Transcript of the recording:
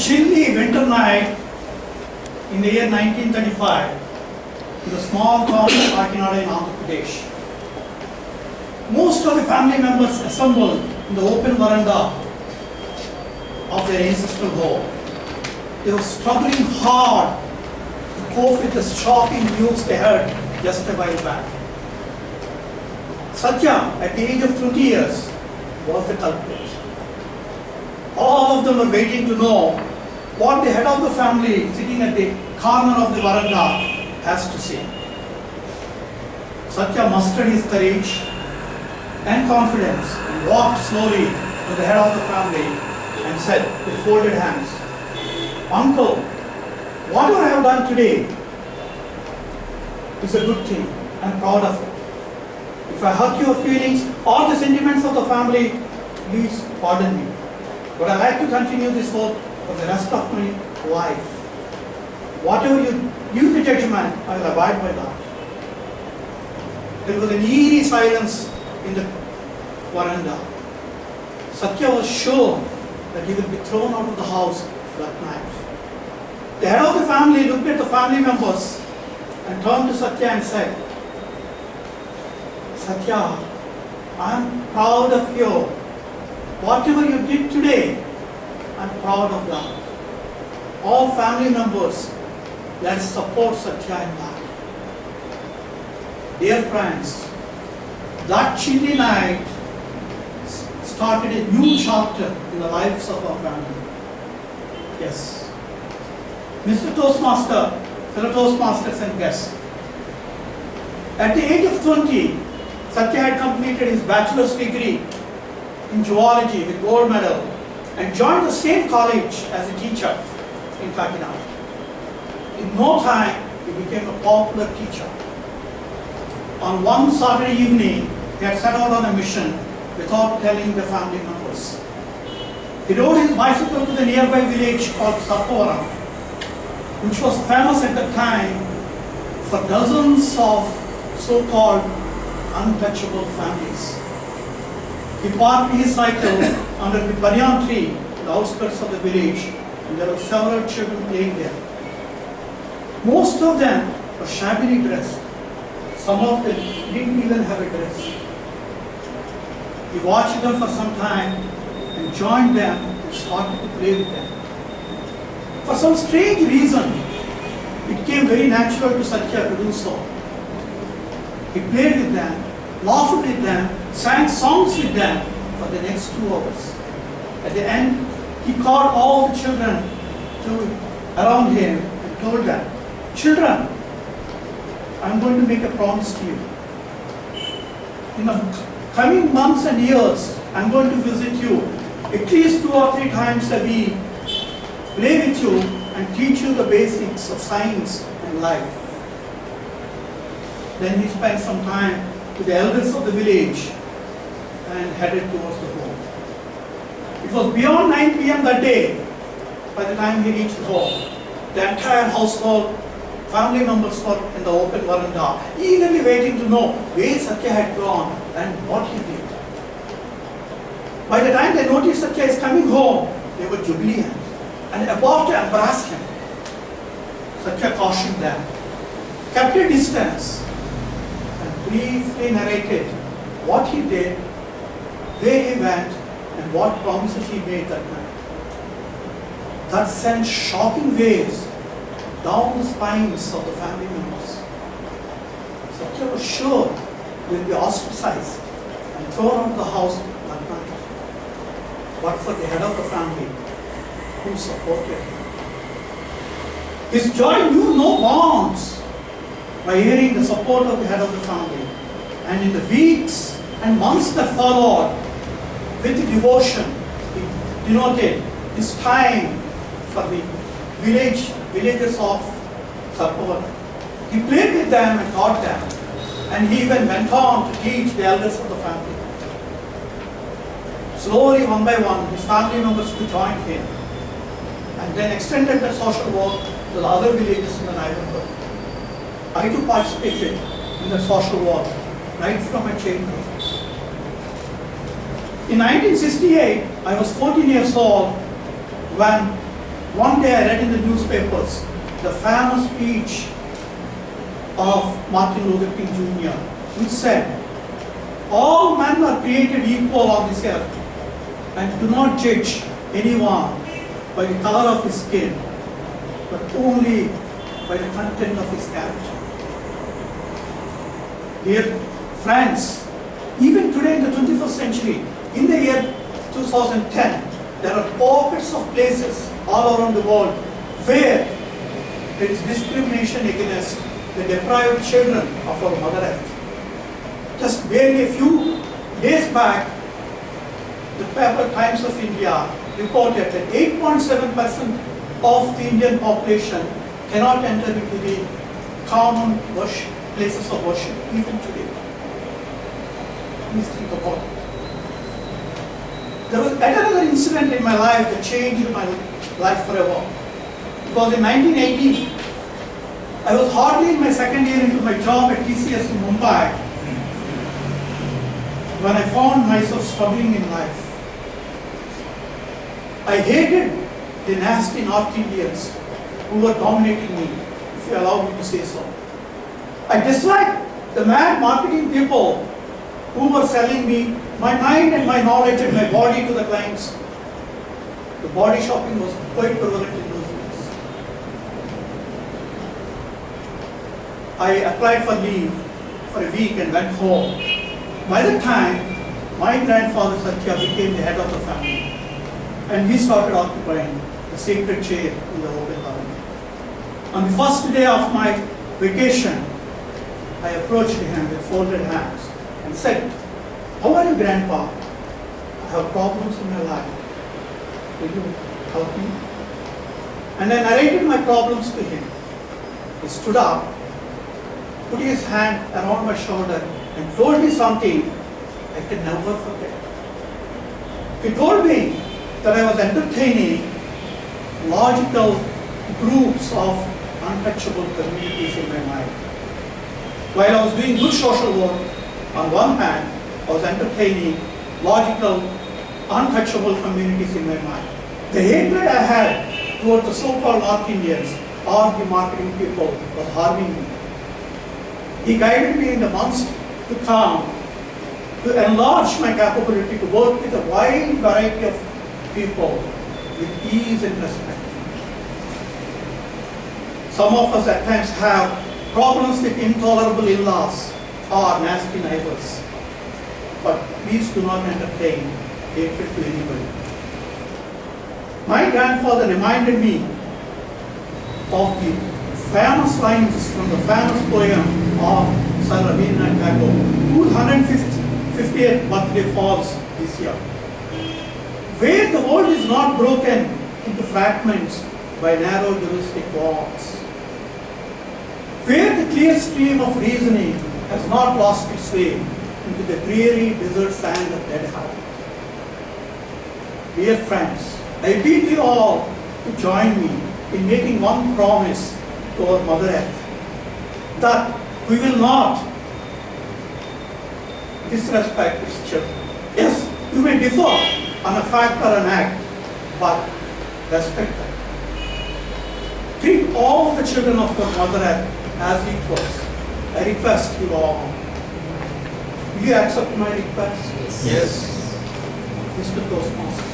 chilly winter night in the year 1935 in the small town of Kakinada in Andhra Pradesh. Most of the family members assembled in the open veranda of their ancestral home. They were struggling hard to cope with the shocking news they heard just a while back. Satya, at the age of 20 years, was the culprit. All of them were waiting to know what the head of the family sitting at the corner of the veranda has to say. Satya mustered his courage and confidence and walked slowly to the head of the family and said with folded hands, "Uncle, whatever I have done today is a good thing. I am proud of it. If I hurt your feelings or the sentiments of the family, please pardon me. But I like to continue this work for the rest of my life. Whatever you give the judgment, I will abide by that." There was an eerie silence in the veranda. Satya was sure that he would be thrown out of the house that night. The head of the family looked at the family members and turned to Satya and said, "Satya, I am proud of you. Whatever you did today, I am proud of that. All family members, let's support Satya in that." Dear friends, that chilly night started a new chapter in the lives of our family. Yes. Mr. Toastmaster, fellow Toastmasters and guests, at the age of 20, Satya had completed his bachelor's degree in zoology with gold medal and joined the same college as a teacher in Kakinada. In no time, he became a popular teacher. On one Saturday evening, he had set out on a mission without telling the family members. He rode his bicycle to the nearby village called Sarpavaram, which was famous at the time for dozens of so-called untouchable families. He parked his cycle under the banyan tree at the outskirts of the village, and there were several children playing there. Most of them were shabbily dressed. Some of them didn't even have a dress. He watched them for some time and joined them and started to play with them. For some strange reason, it came very natural to Satya to do so. He played with them, laughed with them, sang songs with them for the next 2 hours. At the end, he called all the children around him and told them, "Children, I'm going to make a promise to you. In the coming months and years, I'm going to visit you at least 2 or 3 times a week, play with you and teach you the basics of science and life." Then he spent some time with the elders of the village and headed towards the home. It was beyond 9 p.m. that day by the time he reached home. The entire household, family members were in the open veranda, eagerly waiting to know where Satya had gone and what he did. By the time they noticed Satya is coming home, they were jubilant and about to embrace him. Satya cautioned them, kept a distance, and briefly narrated what he did, where he went, and what promises he made that night. That sent shocking waves down the spines of the family members. Satya was sure he will be ostracized and thrown out of the house that night. But for the head of the family, who supported him. His joy knew no bounds by hearing the support of the head of the family. And in the weeks and months that followed, with devotion, he denoted his time for the villagers of Sarpavaram. He played with them and taught them, and he even went on to teach the elders of the family. Slowly, one by one, his family members joined him, and then extended the social work to the other villages in the neighborhood. I too participated in the social work right from my childhood. In 1968, I was 14 years old when One day I read in the newspapers the famous speech of Martin Luther King Jr., which said, all men are created equal on this earth, and do not judge anyone by the color of his skin, but only by the content of his character. Dear friends, even today in the 21st century, in the year 2010, there are pockets of places all around the world where there is discrimination against the deprived children of our Mother Earth. Just barely a few days back, the paper Times of India reported that 8.7% of the Indian population cannot enter into the common worship, places of worship even today. Please think about it. There was another incident in my life that changed my life forever. It was in 1980. I was hardly in my second year into my job at TCS in Mumbai when I found myself struggling in life. I hated the nasty North Indians who were dominating me, if you allow me to say so. I disliked the mad marketing people who were selling me my mind and my knowledge and my body to the clients. The body shopping was quite prevalent in those days. I applied for leave for a week and went home. By the time, my grandfather Satya became the head of the family, and he started occupying the sacred chair in the Open Government. On the first day of my vacation, I approached him with folded hands and said, "How are you, Grandpa? I have problems in my life. Will you help me?" And I narrated my problems to him. He stood up, put his hand around my shoulder, and told me something I can never forget. He told me that I was entertaining logical groups of untouchable communities in my mind. While I was doing good social work, on one hand, I was entertaining logical, untouchable communities in my mind. The hatred I had towards the so-called North Indians or the marketing people was harming me. He guided me in the months to come to enlarge my capability to work with a wide variety of people with ease and respect. Some of us at times have problems with intolerable in-laws or nasty neighbors, but please do not entertain hatred to anybody. My grandfather reminded me of the famous lines from the famous poem of Sir Rabindranath Tagore, whose 150th birthday falls this year. Where the world is not broken into fragments by narrow juristic walls, where the clear stream of reasoning has not lost its way into the dreary desert sand of dead heart. Dear friends, I appeal to you all to join me in making one promise to our Mother Earth, that we will not disrespect its children. Yes, we may differ on a fact or an act, but respect them. Treat all the children of our Mother Earth as equals. I request you all. Will you accept my request? Yes. Mr. Toastmaster.